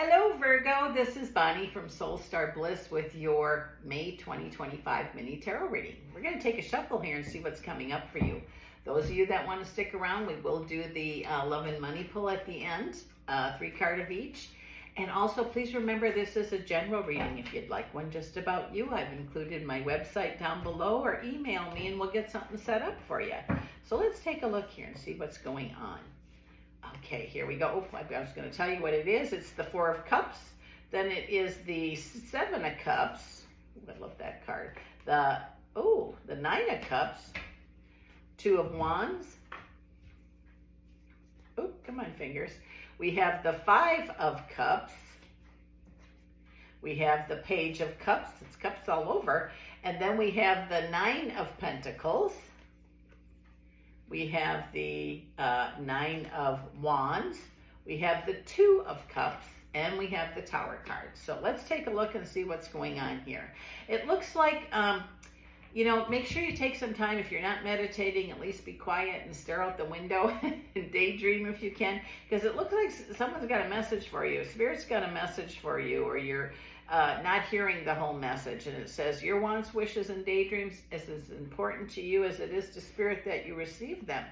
Hello Virgo, this is Bonnie from Soul Star Bliss with your May 2025 mini tarot reading. We're going to take a shuffle here and see what's coming up for you. Those of you that want to stick around, we will do the love and money pull at the end, 3 cards of each. And also please remember this is a general reading. If you'd like one just about you, I've included my website down below, or email me and we'll get something set up for you. So let's take a look here and see what's going on. Okay, here we go. I was going to tell you what it is. It's the 4 of Cups. Then it is the 7 of Cups. Ooh, I love that card. The 9 of Cups. 2 of Wands. Oh, come on, fingers. We have the 5 of Cups. We have the Page of Cups. It's cups all over. And then we have the 9 of Pentacles. We have the 9 of Wands, we have the 2 of Cups, and we have the Tower card. So let's take a look and see what's going on here. It looks like, make sure you take some time. If you're not meditating, at least be quiet and stare out the window and daydream if you can, because it looks like someone's got a message for you. Spirit's got a message for you, or you're not hearing the whole message. And it says your wants, wishes, and daydreams is as important to you as it is to Spirit that you receive them.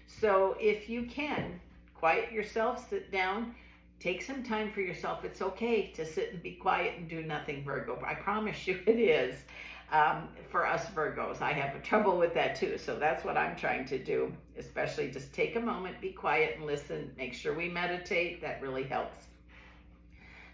So if you can, quiet yourself, sit down, take some time for yourself. It's okay to sit and be quiet and do nothing, Virgo. I promise you it is. For us Virgos, I have trouble with that too. So that's what I'm trying to do, especially just take a moment, be quiet and listen. Make sure we meditate. That really helps.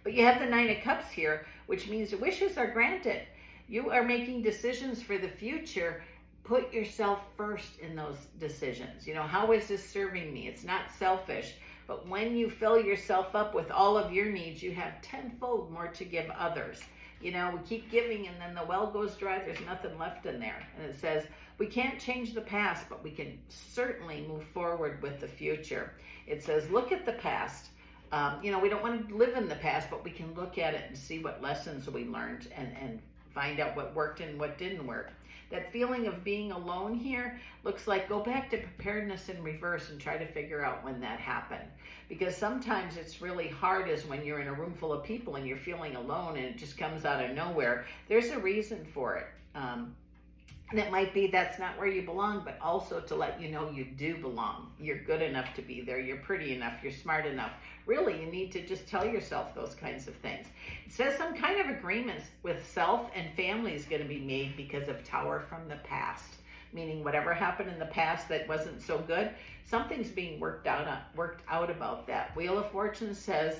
But you have the 9 of Cups here, which means wishes are granted. You are making decisions for the future. Put yourself first in those decisions. How is this serving me? It's not selfish. But when you fill yourself up with all of your needs, you have tenfold more to give others. We keep giving and then the well goes dry. There's nothing left in there. And it says, we can't change the past, but we can certainly move forward with the future. It says, look at the past. We don't want to live in the past, but we can look at it and see what lessons we learned and find out what worked and what didn't work. That feeling of being alone here looks like go back to preparedness in reverse and try to figure out when that happened. Because sometimes it's really hard is when you're in a room full of people and you're feeling alone and it just comes out of nowhere. There's a reason for it. And it might be that's not where you belong, but also to let you know you do belong. You're good enough to be there. You're pretty enough. You're smart enough. Really, you need to just tell yourself those kinds of things. It says some kind of agreements with self and family is going to be made because of Tower from the past. Meaning whatever happened in the past that wasn't so good, something's being worked out about that. Wheel of Fortune says,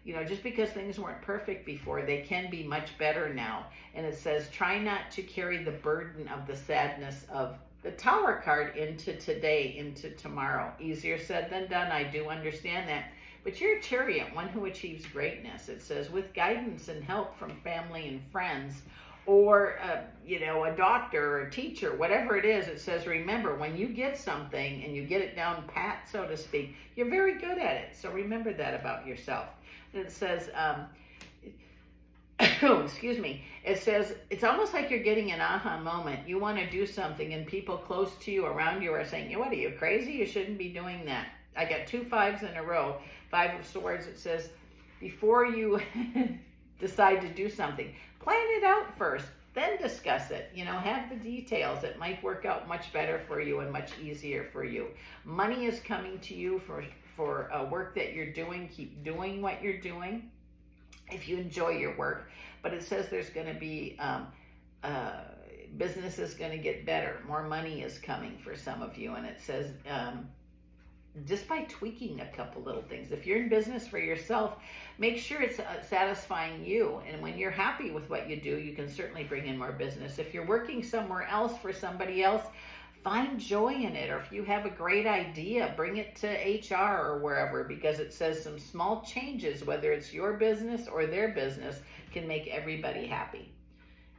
just because things weren't perfect before, they can be much better now. And it says, try not to carry the burden of the sadness of the Tower card into today, into tomorrow. Easier said than done. I do understand that. But you're a Chariot, one who achieves greatness. It says, with guidance and help from family and friends, or, a doctor or a teacher, whatever it is, it says, remember, when you get something and you get it down pat, so to speak, you're very good at it. So remember that about yourself. And it says, excuse me, it says, it's almost like you're getting an aha moment. You want to do something and people close to you, around you, are saying, what, are you crazy? You shouldn't be doing that. I got 2 5s in a row. 5 of Swords, it says, before you decide to do something, plan it out first, then discuss it. Have the details. It might work out much better for you and much easier for you. Money is coming to you for work that you're doing. Keep doing what you're doing if you enjoy your work. But it says there's going to be business is going to get better. More money is coming for some of you. And it says just by tweaking a couple little things. If you're in business for yourself, make sure it's satisfying you. And when you're happy with what you do, you can certainly bring in more business. If you're working somewhere else for somebody else, find joy in it. Or if you have a great idea, bring it to HR or wherever, because it says some small changes, whether it's your business or their business, can make everybody happy.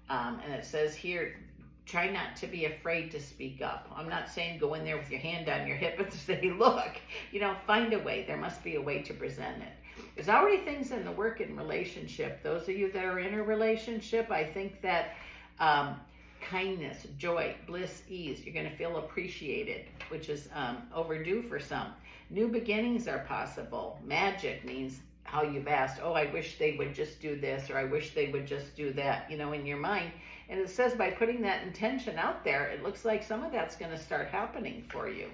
And it says here, try not to be afraid to speak up. I'm not saying go in there with your hand on your hip and say, look, find a way. There must be a way to present it. There's already things in the work and relationship. Those of you that are in a relationship, I think that kindness, joy, bliss, ease, you're going to feel appreciated, which is overdue for some. New beginnings are possible. Magic means how you've asked, oh, I wish they would just do this, or I wish they would just do that, you know, in your mind. And it says by putting that intention out there, it looks like some of that's going to start happening for you.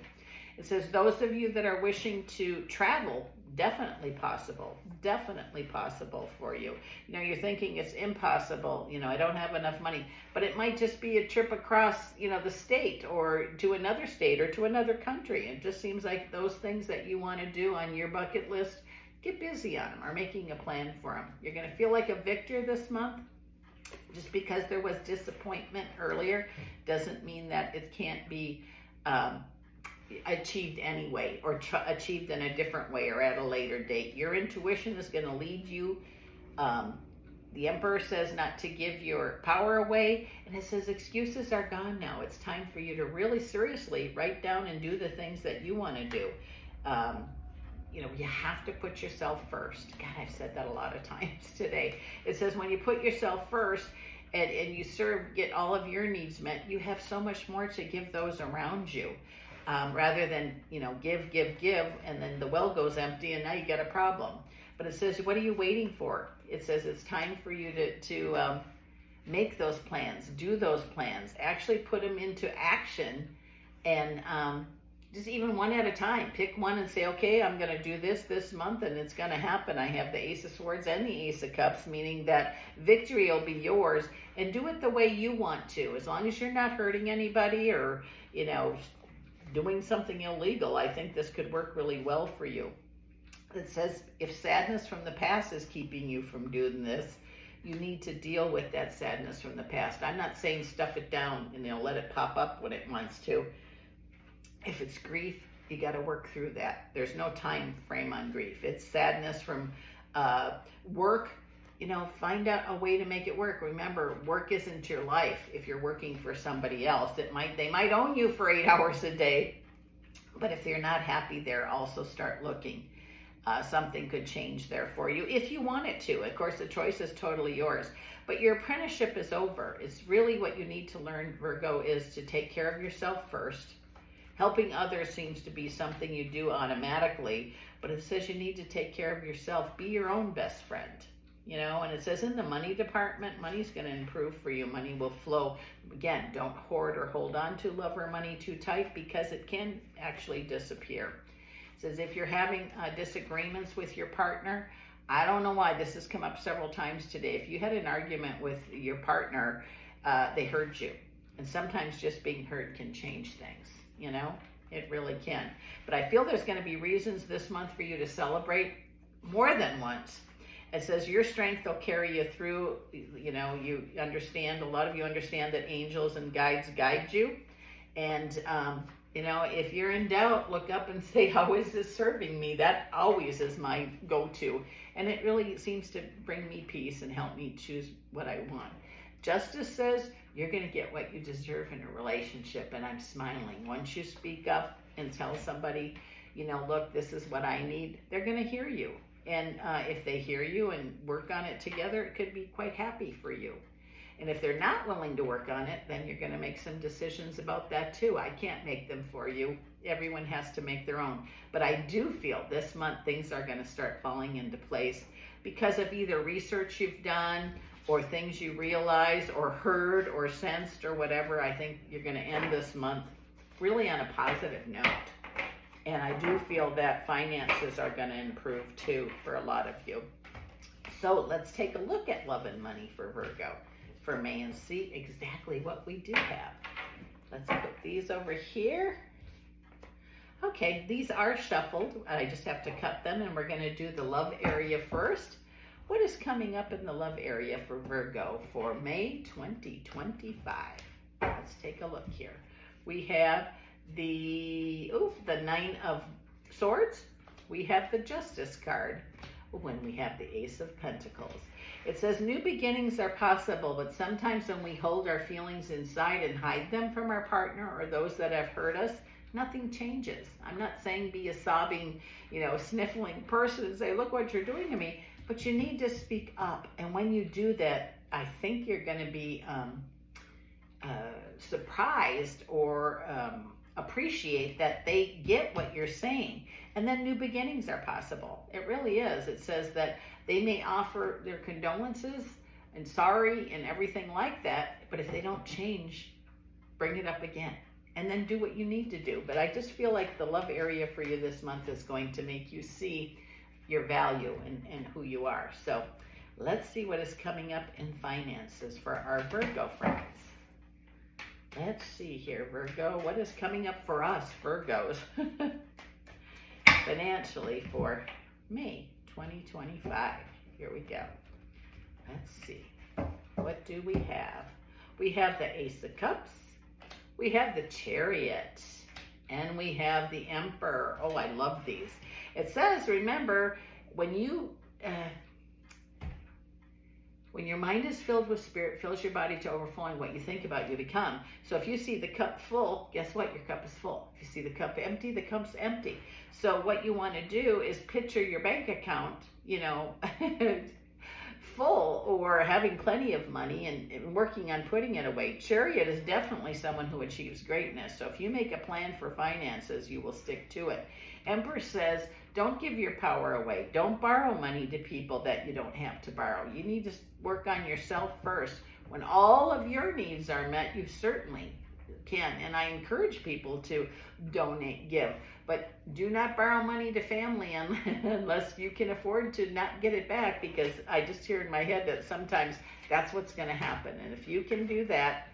It says those of you that are wishing to travel, definitely possible for you. You know, you're thinking it's impossible, you know, I don't have enough money, but it might just be a trip across, you know, the state or to another state or to another country. It just seems like those things that you want to do on your bucket list, get busy on them or making a plan for them. You're going to feel like a victor this month. Just because there was disappointment earlier doesn't mean that it can't be achieved anyway, or achieved in a different way or at a later date. Your intuition is going to lead you. The Emperor says not to give your power away, and it says excuses are gone now. It's time for you to really seriously write down and do the things that you want to do. You know, you have to put yourself first. God, I've said that a lot of times today. It says when you put yourself first and you get all of your needs met, you have so much more to give those around you. Rather than, you know, give, and then the well goes empty and now you got a problem. But it says, what are you waiting for? It says it's time for you to make those plans, do those plans, actually put them into action, and just even one at a time. Pick one and say, okay, I'm going to do this month, and it's going to happen. I have the Ace of Swords and the Ace of Cups, meaning that victory will be yours, and do it the way you want to. As long as you're not hurting anybody or, you know, doing something illegal, I think this could work really well for you. It says if sadness from the past is keeping you from doing this, you need to deal with that sadness from the past. I'm not saying stuff it down and, you know, let it pop up when it wants to. If it's grief, you got to work through that. There's no time frame on grief. It's sadness from work. You know, find out a way to make it work. Remember, work isn't your life. If you're working for somebody else, they might own you for 8 hours a day, but if they're not happy there, also start looking. Something could change there for you if you want it to. Of course, the choice is totally yours. But your apprenticeship is over. It's really what you need to learn, Virgo, is to take care of yourself first. Helping others seems to be something you do automatically, but it says you need to take care of yourself. Be your own best friend. You know, and it says in the money department, money's going to improve for you. Money will flow. Again, don't hoard or hold on to love or money too tight, because it can actually disappear. It says if you're having disagreements with your partner, I don't know why this has come up several times today. If you had an argument with your partner, they hurt you. And sometimes just being hurt can change things, you know? It really can. But I feel there's going to be reasons this month for you to celebrate more than once. It says your strength will carry you through. You know, you understand, a lot of you understand that angels and guides guide you. And, you know, if you're in doubt, look up and say, how is this serving me? That always is my go-to. And it really seems to bring me peace and help me choose what I want. Justice says you're going to get what you deserve in a relationship, and I'm smiling. Once you speak up and tell somebody, you know, look, this is what I need, they're going to hear you. And if they hear you and work on it together, it could be quite happy for you. And if they're not willing to work on it, then you're going to make some decisions about that too. I can't make them for you. Everyone has to make their own. But I do feel this month things are going to start falling into place because of either research you've done or things you realized or heard or sensed or whatever. I think you're going to end this month really on a positive note. And I do feel that finances are going to improve too for a lot of you. So let's take a look at love and money for Virgo for May and see exactly what we do have. Let's put these over here. Okay, these are shuffled. I just have to cut them, and we're going to do the love area first. What is coming up in the love area for Virgo for May 2025? Let's take a look here. We have the Nine of Swords. We have the Justice card. When we have the Ace of Pentacles. It says new beginnings are possible, but sometimes when we hold our feelings inside and hide them from our partner or those that have hurt us, nothing changes. I'm not saying be a sobbing, you know, sniffling person and say, look what you're doing to me, but you need to speak up. And when you do that, I think you're going to be surprised or appreciate that they get what you're saying. And then new beginnings are possible. It really is. It says that they may offer their condolences and sorry and everything like that, but if they don't change, bring it up again. And then do what you need to do. But I just feel like the love area for you this month is going to make you see your value and who you are. So let's see what is coming up in finances for our Virgo friends. Let's see here, Virgo. What is coming up for us, Virgos, financially for May 2025? Here we go. Let's see. What do we have? We have the Ace of Cups. We have the Chariot. And we have the Emperor. Oh, I love these. It says, remember, when your mind is filled with spirit, fills your body to overflowing, what you think about, you become. So if you see the cup full, guess what? Your cup is full. If you see the cup empty, the cup's empty. So what you want to do is picture your bank account, full or having plenty of money and working on putting it away. Chariot is definitely someone who achieves greatness. So if you make a plan for finances, you will stick to it. Emperor says, don't give your power away. Don't borrow money to people that you don't have to borrow. You need to work on yourself first. When all of your needs are met, you certainly can. And I encourage people to donate, give. But do not borrow money to family unless you can afford to not get it back, because I just hear in my head that sometimes that's what's going to happen. And if you can do that,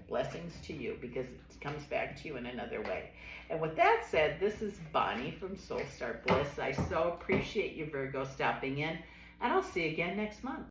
blessings to you, because it comes back to you in another way. And with that said, this is Bonnie from Soul Star Bliss. I so appreciate you, Virgo, stopping in, and I'll see you again next month.